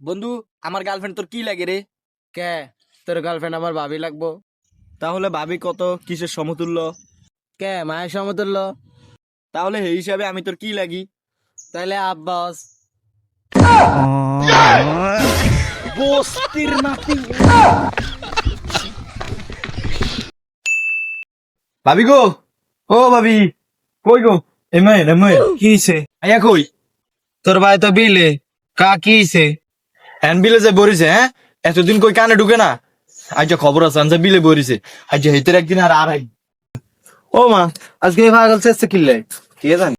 বন্ধু, আমার গার্লফ্রেন্ড তোর কি লাগে রে? কে তোর গার্লফ্রেন্ড আমার ভাবি লাগবো? তাহলে ভাবি কত কিসের সমতুল্য? কে মায়ের সমতুল্য? তাহলে সেই হিসাবে আমি তোর কি লাগি? তাইলে আব্বাস। বস্তির নাতি। ভাবি গো, ও ভাবি, কই গো? এমএ কি হইছে? আয়া কই? তোর ভাই তো বিলে কি হইছে? হ্যান বিলে যে বরিছে, হ্যাঁ এতদিন কই কানে ঢুকে না। আজ যে খবর আছে যে বিলে বরিছে, আজ যে হেতের একদিন আর আড়াই। ও মা, আজকে পাগল চেষ্টা কিনলে কে জানি।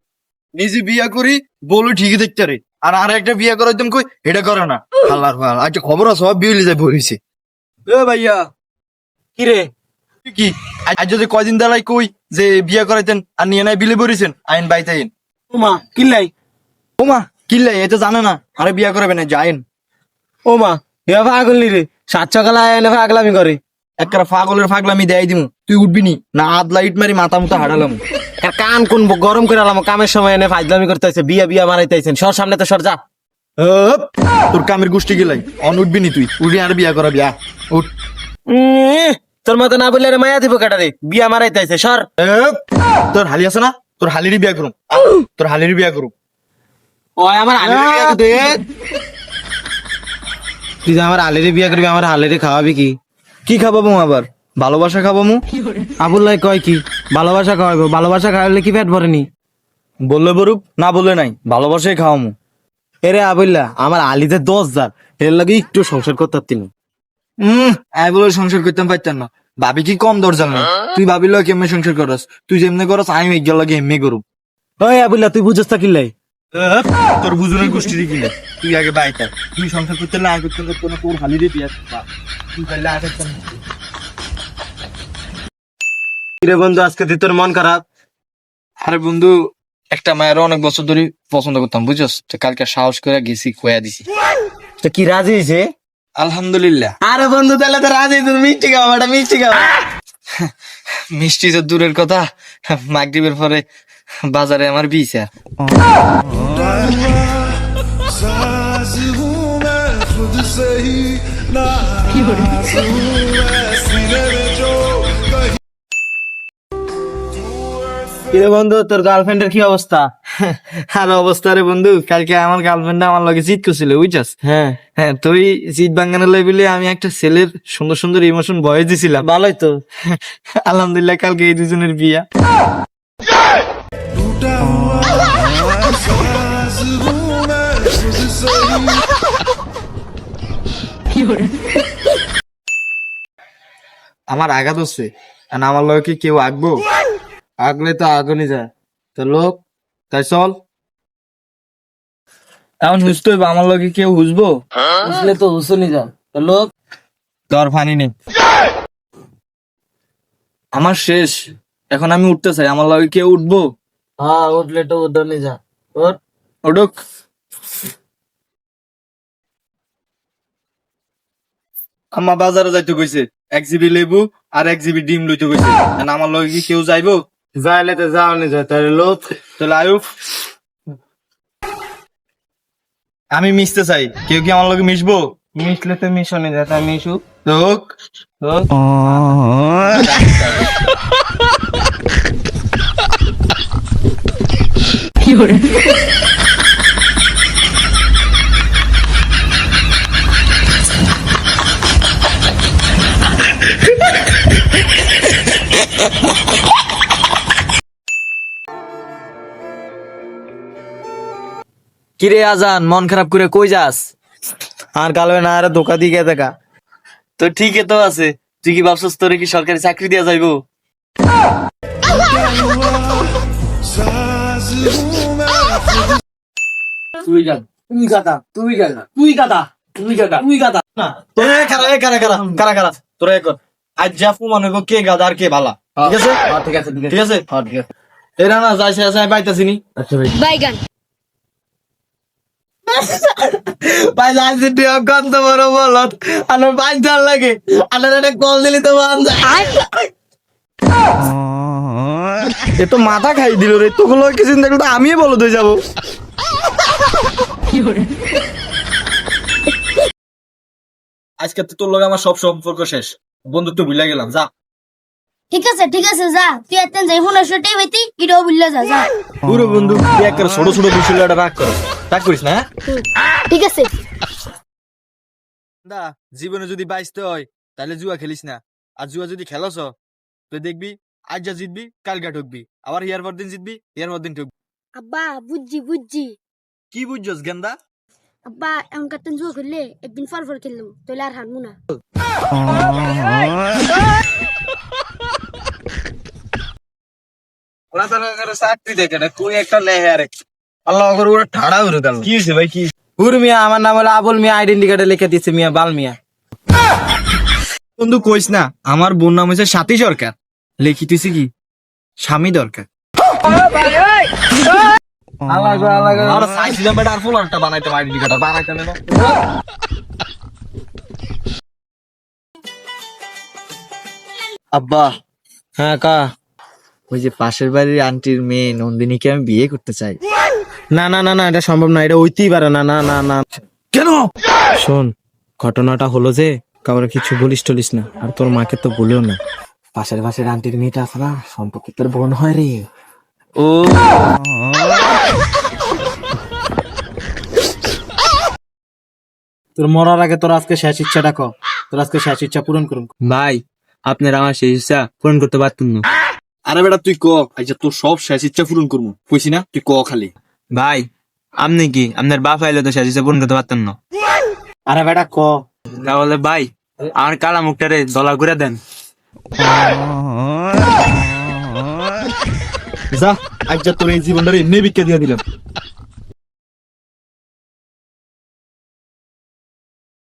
নিজে বিয়া করি বলো ঠিকই দেখতে রে, আর আর একটা বিয়া করার একদম কই এটা করে না। আল্লাহর ফাল, আজ যে খবর আছে সব বিলে যায় বরিছে। এ ভাইয়া, কি রে? কি আজ যদি কয়দিন দাঁড়াই কই যে বিয়া করাইতেন আর নিয়ে নাই বিলে বরিছেন আইন বাইতে আইন। ও মা কিনলাই? ও মা কিল্লাই এ তো জানে না, আরে বিয়া করাবে না যাইন। ও মা এ পাগল নি রে, সাত সকালে এনে পাগলামি করে। একটা পাগলের পাগলামি দেয় দিমু, তুই উঠবি নি না আদলা ইট মারি মাথা মুথা হারালাম। আর কান কোন গরম করে আলাম, কামের সময় এনে ফাজলামি করতেছে, বিয়া বিয়া মারাইতেছেন। সর সামনে তো সর যা। হপ, তোর কামের গোষ্ঠী গেলাই অন উঠবি নি তুই, উঠি আর বিয়া করাবি আ উঠ। তোর মতো না বললে রে মায়া দিব কাটারে, বিয়া মারাইতেছে সর। হপ, তোর হালি আছে না, তোর হালিরই বিয়া করুম, তোর হালিরই বিয়া করুম। ওই আমার আলিরে বিয়া করতে, তুই যে আমার আলিরে বিয়া করবি, আমার আলিরে খাওয়াবি কি? কি খাবাবো আবার? ভালোবাসা খাবামু। আবুল্লাই কয় কি ভালোবাসা খাওয়াবো? ভালোবাসা খাওয়াইলে কি পেট ভরেনি? বললে বরুক না বলে নাই, ভালোবাসাই খাওয়ামু। এরে আবুল্লা, আমার আলিতে 10,000, এর লাগে একটু সংসার করতে পারতি না। আই বলে সংসার করতাম পারতাম না। ভাবি কি কম দরজাল না? তুই ভাবিল কেমনে সংসার করস? তুই যেমনে করস আমি একজন লাগে এমনি করুম। ওই আবুল্লা, তুই বুঝস তা কিল্লাই? তোর বুঝনের গোষ্ঠী কিনে তুই আগে বাইতা, তুই সংসার করতে না করতে করতে না তোর হালিরে বিয়া তুই পারলে আগে। রে বন্ধু, আজকে তুই তোর মন খারাপ? আরে বন্ধু, একটা মায়ের অনেক বছর ধরে পছন্দ করতাম বুঝছস, তো কালকে সাহস করে গেছি কয়া দিছি। তো কি রাজি হয়েছে? আলহামদুলিল্লাহ। আরে বন্ধু, তাহলে তো রাজি, তুই মিষ্টি খাওয়া, এটা মিষ্টি খাওয়া। মিষ্টি তো দূরের কথা, মাগরিবের পরে বাজারে আমার বিছে। साज हूँ मैं खुद से ही नाराज हूँ मैं सीने में जो कहीं কিরে বন্ধু, তোর গার্লফ্রেন্ডের কি অবস্থা? আর অবস্থা রে বন্ধু, কালকে আমার গার্লফ্রেন্ড আমার লগে জিত করছিল বুঝছস। হ্যাঁ হ্যাঁ, তুই জিত বাঙ্গানের লেভেলে আমি একটা ছেলের সুন্দর সুন্দর ইমোশন ভয়েস দিছিলাম। ভালোই তো। আলহামদুলিল্লাহ, কালকে এই দুজনের বিয়া। टूटा हुआ साज हूँ मैं खुद से ही আমার আঘাত হচ্ছে, আর আমার লগে কি কেউ আঁকবো? আগলে তো আগুনই যায়, তো লোক তাই চল এখন হুসতে হইব, আমার লগে কেউ হুসবো? বুঝলে তো উসুনি যা, তো লোক তোর ফানি নেই, আমার শেষ। এখন আমি উঠতে চাই, আমার লগে কেউ উঠবো? হ্যাঁ উঠলে তো উদনি যা, ওর ওডুক। আমার বাজারে যাইতে কইছে, 1 জিবি লেবু আর 1 জিবি ডিম লইতে কইছে। এখন আমার লগে কি কেউ যাইবো? যাইলে তো যাওনি যায়, তাহলে লোক তাহলে আয়ুফ, আমি মিশতে চাই, কেউ কি আমার লগে মিশবো? মিশলে তো মিশনে যায়, তাই মিশু হোক লোক। কিরে আজান, মন খারাপ করে কই যাস? আর গালবে না, আর ধোকা দিয়ে দেখা। তো ঠিকই তো আছে, তুই কি ভাবছস তোরে কি সরকারি চাকরি দিয়া যাইবো? साज हूँ मैं खुद তুই গাল, তুই গাদা, তুই গাদা, তুই গাদা, তুই গাদা, তুই গাদা না। তোরে কারা তোরা এক কর। আজ জাফু মনে কর কে গাদা আর কে ভালা, ঠিক আছে? হ্যাঁ ঠিক আছে, ঠিক আছে, হ্যাঁ ঠিক আছে। এরা না যাইছে আছে পাইতাছি নি আচ্ছা ভাই, বাইগান ভাই যাইছে তুই কত বড় বলত, আমার 5,000 লাগে, আর একটা কল দিলি তো বান যায়। এ তো মাথা খাই দিল রে, তোগুলো কিছু দেখলে তো আমিই বলো তুই যাবো। আজকে তো তোর লগে আমার সব সম্পর্ক শেষ, বন্ধুত্ব ভুলে গেলাম, যা। ঠিক আছে যা, তুই একদিন যাই ফোন আসলে হইতি এটাও বুঝলে যা যা। পুরো বন্ধু তুই একটা ছোট ছোট বিষয় লইয়া রাগ করিস না, ঠিক আছে। দা জীবনে যদি বাইসতে হয় তাহলে জুয়া খেলিস না। আর জুয়া যদি খেলছ তুই দেখবি আজ যা জিতবি কালকে ঠকবি, আবার ইয়ার পর দিন জিতবি ইয়ার পর দিন ঠকবি। আব্বা বুঝছি। কি বুঝছস গেন্দা? আব্বা এমন কাতেন জুয়া খেললে একদিন ফর খেললাম তাহলে আর হারমু না। ওরা তো চাকরি দেখে না, তুই একটা লেহে আর আল্লাহ করে ওরা ঠাড়া করে দিল। কি হয়েছে ভাই, কি? হুর মিয়া, আমার নাম হলো আবুল মিয়া, আইডেন্টি কার্ডে লিখে দিচ্ছে মিয়া বাল মিয়া। বন্ধু কইস না, আমার বোন নাম হচ্ছে সাথী সরকার, লিখিতেছি কি স্বামী দরকার। আর চাইছিলাম বেটা আর ফুলারটা বানাইতে, আইডেন্টি কার্ড বানাইতে না। আব্বা, হ্যাঁ কা। ওই যে পাশের বাড়ির আন্টির মেয়ে নন্দিনীকে আমি বিয়ে করতে চাই। না না না না, এটা সম্ভব না, এটা হইতেই পারে না। না না না, কেন? শোন, ঘটনাটা হলো যে কাউরে কিছু বলিস টলিস না, আর তোর মাকে তো বলেও না। পাশের আন্টির মেয়েটা আছে না, সম্পর্কে তোর বোন হয় রে। ও তোর মরার আগে তোর আজকে শেষ ইচ্ছাটা কর, তোর আজকে শেষ ইচ্ছা পূরণ করুন। ভাই, আপনার আমার সেই ইচ্ছা পূরণ করতে পারতুন না। আরে বেটা তুই ক, আচ্ছা তোর সব শেষ ইচ্ছা পূরণ করবো, কইছি না? তুই ক খালি। ভাই, আপনি কি আপনার বাপ আইলে তো সেই ইচ্ছা পূরণ করতে পারতেন না। আরে বেটা ক। তাহলে ভাই, আমার কালা মুখটারে দলা করে দেন। যা, আজ তোর এই জীবনটা এমনি ভিক্ষা দিয়ে দিলাম।